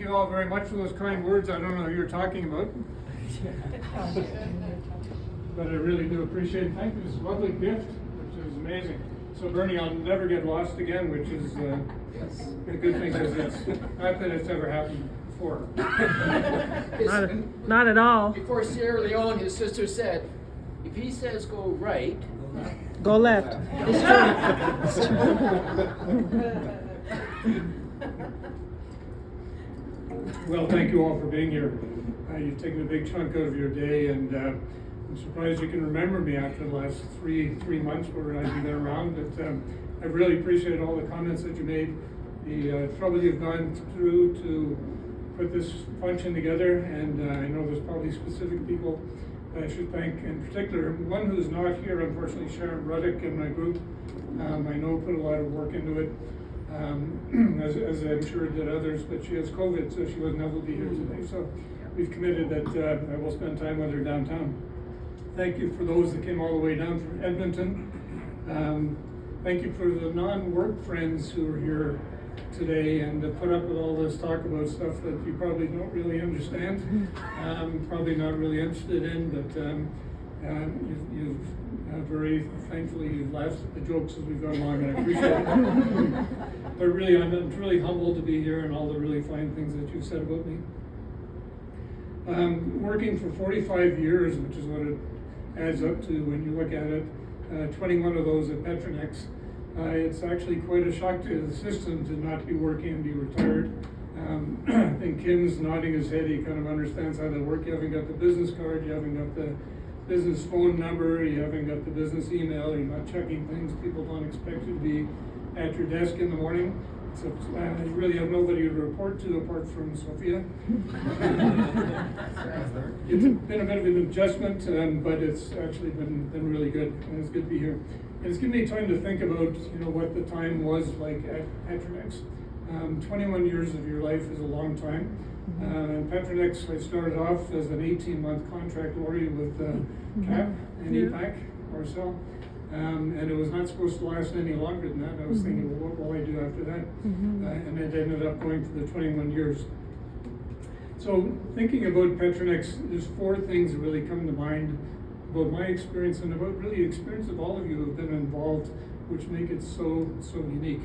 you all very much for those kind words. I don't know who you're talking about. But I really do appreciate it. Thank you for this lovely gift, which is amazing. So Bernie, I'll never get lost again, which is a good thing, because it's not that it's ever happened before. Not at all. Before Sierra Leone, his sister said, if he says go right, Go left. It's true. It's true. Well, thank you all for being here. You've taken a big chunk out of your day, and I'm surprised you can remember me after the last three months where I haven't been around. But I really appreciate all the comments that you made, the trouble you've gone through to put this function together, and I know there's probably specific people I should thank in particular. One who's not here, unfortunately, Sharon Ruddick in my group. I know put a lot of work into it, as I'm sure did others, but she has COVID, so she wasn't able to be here today. So we've committed that I will spend time with her downtown. Thank you for those that came all the way down from Edmonton. Thank you for the non-work friends who are here today and to put up with all this talk about stuff that you probably don't really understand, probably not really interested in, but you've very thankfully you've laughed at the jokes as we've gone along, and I appreciate it. But really, I'm truly humbled to be here and all the really fine things that you've said about me. Working for 45 years, which is what it adds up to when you look at it, 21 of those at Petronex. It's actually quite a shock to the system to not be working and be retired. I think Kim's nodding his head. He kind of understands how they work. You haven't got the business card, you haven't got the business phone number, you haven't got the business email, you're not checking things. People don't expect you to be at your desk in the morning. So you really have nobody to report to apart from Sophia. It's been a bit of an adjustment, but it's actually been really good, and it's good to be here. And it's given me time to think about, what the time was like at Petronex. 21 years of your life is a long time. In Petronex, I started off as an 18-month contract lawyer with CAP and EPAC, Orcel. And it was not supposed to last any longer than that. I was thinking, well, what will I do after that? And it ended up going for the 21 years. So thinking about Petronex, there's four things that really come to mind about my experience and about really the experience of all of you who have been involved, which make it so unique.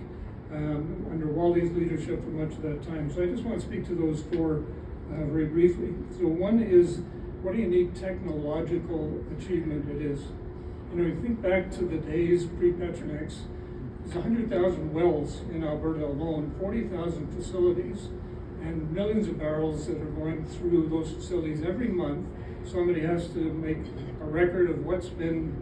Under Wally's leadership for much of that time. So I just want to speak to those four very briefly. So one is what a unique technological achievement it is. You think back to the days pre-Petronex, there's 100,000 wells in Alberta alone, 40,000 facilities, and millions of barrels that are going through those facilities every month. Somebody has to make a record of what's been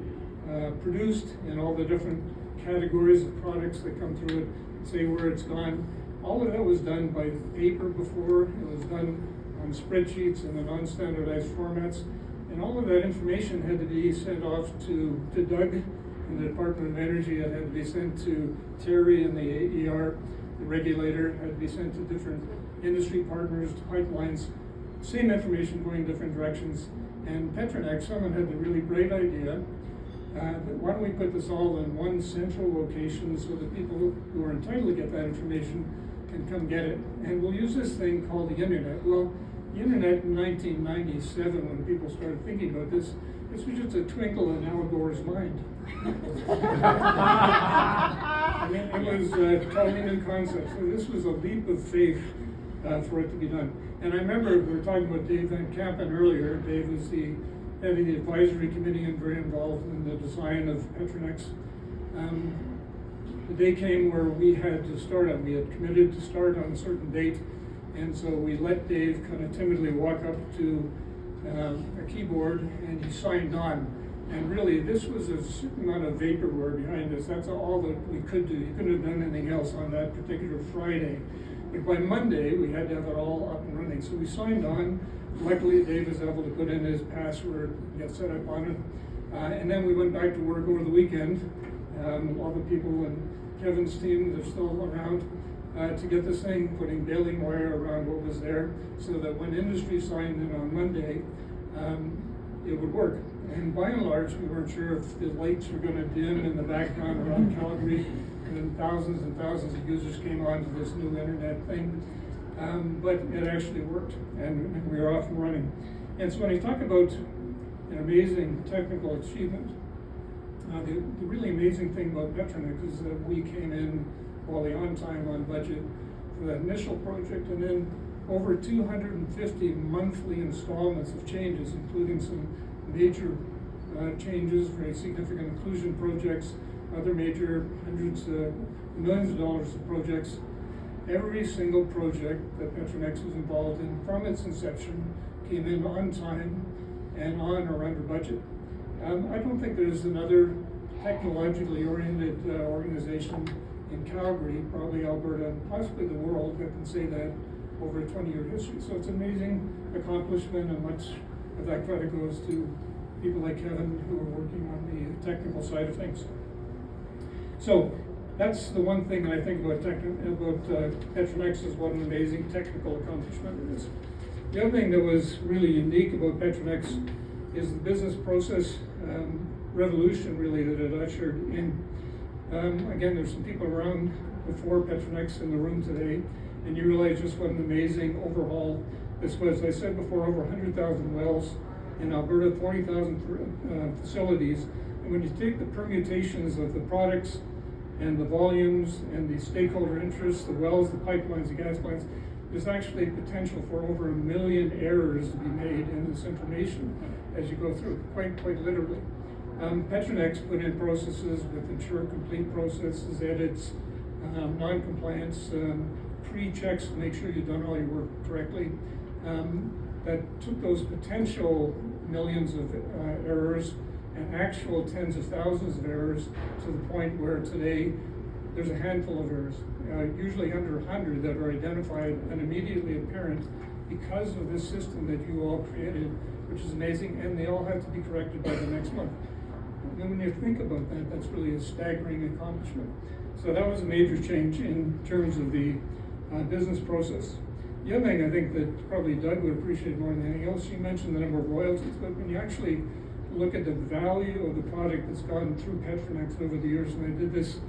produced in all the different categories of products that come through it, say where it's gone. All of that was done by paper before. It was done on spreadsheets and in non-standardized formats. And all of that information had to be sent off to Doug in the Department of Energy. It had to be sent to Terry in the AER, the regulator. It had to be sent to different industry partners, to pipelines. Same information going different directions. And Petronex, someone had the really great idea that why don't we put this all in one central location so that people who are entitled to get that information can come get it. And we'll use this thing called the internet. Well, the internet in 1997, when people started thinking about this was just a twinkle in Al Gore's mind. I mean, it was a totally new concept. So this was a leap of faith for it to be done. And I remember we were talking about Dave Van Kampen earlier. Dave was the head of the advisory committee and very involved in the design of Petronex. The day came where we had to start on. We had committed to start on a certain date. And so we let Dave kind of timidly walk up to a keyboard, and he signed on. And really, this was a certain amount of vaporware behind us. That's all that we could do. You couldn't have done anything else on that particular Friday. But by Monday, we had to have it all up and running. So we signed on. Luckily, Dave was able to put in his password, get set up on it. And then we went back to work over the weekend. All the people and Kevin's team that are still around. To get this thing, putting baling wire around what was there, so that when industry signed in on Monday, it would work. And by and large, we weren't sure if the lights were going to dim in the background around Calgary, and then thousands and thousands of users came onto this new internet thing. but it actually worked, and we are off and running. And so when I talk about an amazing technical achievement, the really amazing thing about Petronix is that we came in wholly on time, on budget for that initial project, and then over 250 monthly installments of changes, including some major changes, very significant inclusion projects, other major hundreds of millions of dollars of projects. Every single project that Petronix was involved in from its inception came in on time and on or under budget. I don't think there's another technologically oriented organization in Calgary, probably Alberta, and possibly the world, that can say that over a 20-year history. So it's an amazing accomplishment, and much of that credit goes to people like Kevin who are working on the technical side of things. So that's the one thing that I think about Petronix is what an amazing technical accomplishment it is. The other thing that was really unique about Petronix is the business process revolution, really, that it ushered in. Again, there's some people around before Petronix in the room today, and you realize just what an amazing overhaul this was. I said before, over 100,000 wells in Alberta, 40,000 facilities, and when you take the permutations of the products and the volumes and the stakeholder interests, the wells, the pipelines, the gas lines, there's actually potential for over 1 million errors to be made in this information as you go through, quite literally. Petronix put in processes with ensure complete processes, edits, non-compliance, pre-checks to make sure you've done all your work correctly. That took those potential millions of errors and actual tens of thousands of errors to the point where today there's a handful of errors, usually under 100, that are identified and immediately apparent because of this system that you all created, which is amazing, and they all have to be corrected by the next month. And when you think about that, that's really a staggering accomplishment. So that was a major change in terms of the business process. The other thing I think that probably Doug would appreciate more than anything else, you mentioned the number of royalties, but when you actually look at the value of the product that's gone through Petronix over the years, and I did this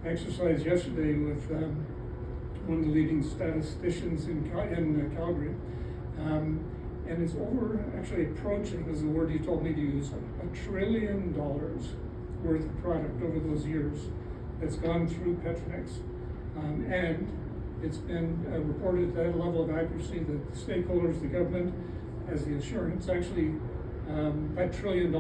exercise yesterday with one of the leading statisticians in Calgary, and it's actually approaching, is the word he told me to use, $1 trillion worth of product over those years that's gone through Petronix. And it's been reported at that level of accuracy that the stakeholders, the government, has the assurance. Actually, that $1 trillion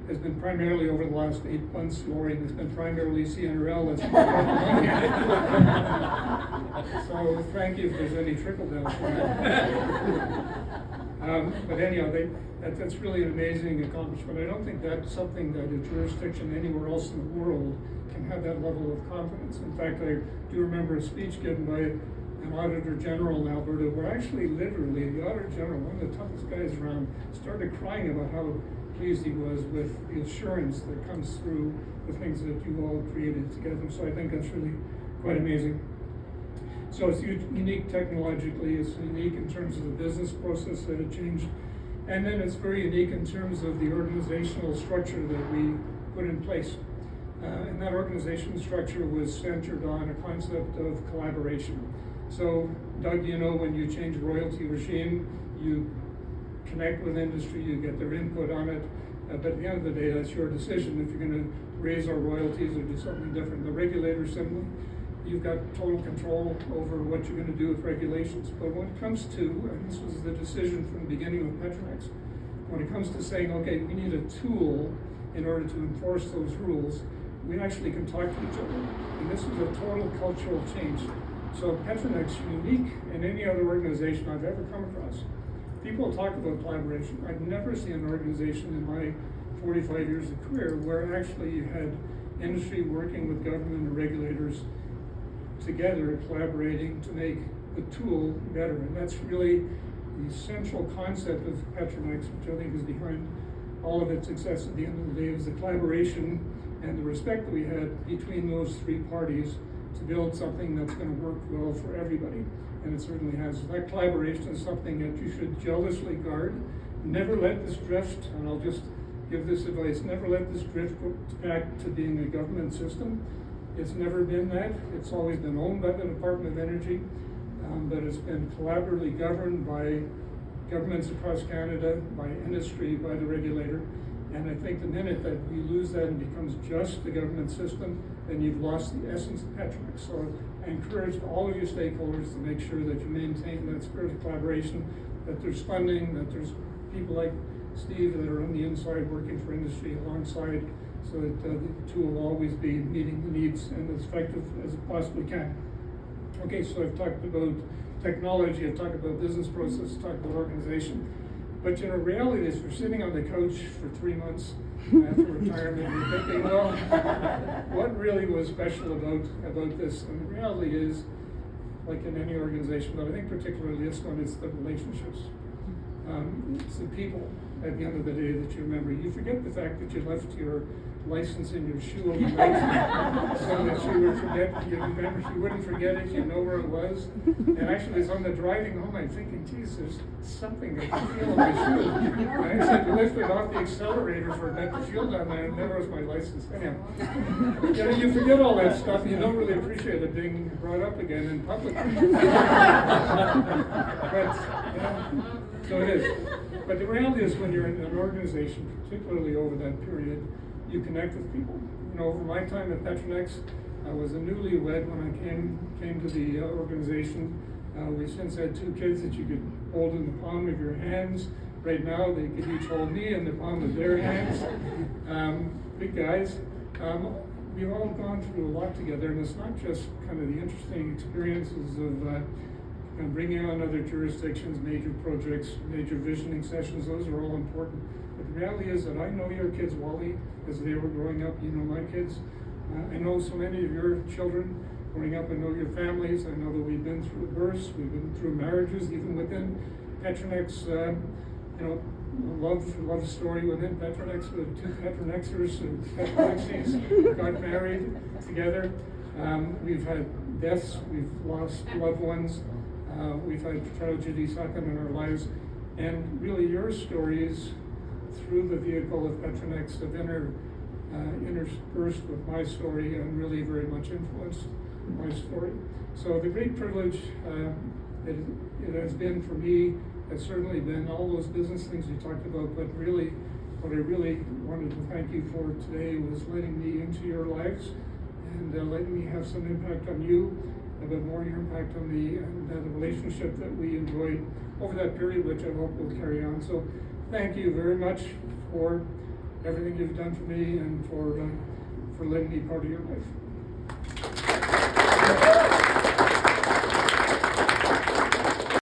has been primarily over the last 8 months, Lori, it's been primarily CNRL that's brought the money in. So thank you if there's any trickle down from that. But anyhow, that's really an amazing accomplishment. I don't think that's something that a jurisdiction anywhere else in the world can have that level of confidence. In fact, I do remember a speech given by an Auditor General in Alberta, where actually literally the Auditor General, one of the toughest guys around, started crying about how pleased he was with the assurance that comes through the things that you all created together. So I think that's really quite amazing. So it's unique technologically, it's unique in terms of the business process that it changed, and then it's very unique in terms of the organizational structure that we put in place. And that organizational structure was centered on a concept of collaboration. So, Doug, you know, when you change a royalty regime, you connect with industry, you get their input on it, but at the end of the day, that's your decision if you're going to raise our royalties or do something different. The regulators, similarly, you've got total control over what you're going to do with regulations. But when it comes to, and this was the decision from the beginning with Petronix, when it comes to saying, okay, we need a tool in order to enforce those rules, we actually can talk to each other. And this was a total cultural change. So Petronix, unique in any other organization I've ever come across. People talk about collaboration. I've never seen an organization in my 45 years of career where actually you had industry working with government and regulators together, collaborating to make the tool better. And that's really the central concept of Petronix, which I think is behind all of its success at the end of the day, is the collaboration and the respect that we had between those three parties to build something that's going to work well for everybody. And it certainly has. That collaboration is something that you should jealously guard. Never let this drift, and I'll just give this advice, never let this drift back to being a government system. It's never been that. It's always been owned by the Department of Energy. but it's been collaboratively governed by governments across Canada, by industry, by the regulator. And I think the minute that we lose that and becomes just the government system, then you've lost the essence of Petronix. So I encourage all of your stakeholders to make sure that you maintain that spirit of collaboration, that there's funding, that there's people like Steve that are on the inside working for industry alongside, so that the two will always be meeting the needs and as effective as it possibly can. Okay, so I've talked about technology, I've talked about business process, talked about organization. But you know, reality is we're sitting on the couch for 3 months after retirement and thinking, well, what really was special about this? And the reality is, like in any organization, but I think particularly this one, it's the relationships. It's the people at the end of the day that you remember. You forget the fact that you left your license in your shoe overnight so that you wouldn't forget it, you know where it was. And actually, as on the driving home, I'm thinking, geez, there's something I can feel on my shoe. I actually lifted off the accelerator for a bit to feel down there, and there was my license. Anyhow, you know, you forget all that stuff, and you don't really appreciate it being brought up again in public. But, you know, so it is. But the reality is when you're in an organization, particularly over that period, you connect with people. You know, over my time at Petronix, I was a newlywed when I came to the organization. We since had 2 kids that you could hold in the palm of your hands. Right now, they could each hold me in the palm of their hands. Big guys. We've all gone through a lot together, and it's not just kind of the interesting experiences of bringing on other jurisdictions, major projects, major visioning sessions. Those are all important. But the reality is that I know your kids, Wally, as they were growing up. You know my kids. I know so many of your children growing up. I know your families. I know that we've been through births, we've been through marriages, even within Petronix. You know, love story within Petronix. The 2 Petronixers and Petronixies got married together. We've had deaths. We've lost loved ones. We've had tragedies happen in our lives. And really, your stories through the vehicle of Petronix have interspersed with my story and really very much influenced my story. So the great privilege it has been for me has certainly been all those business things we talked about, but really what I really wanted to thank you for today was letting me into your lives and letting me have some impact on you, a bit more your impact on me, and the relationship that we enjoyed over that period, which I hope will carry on. So thank you very much for everything you've done for me and for letting me be part of your life.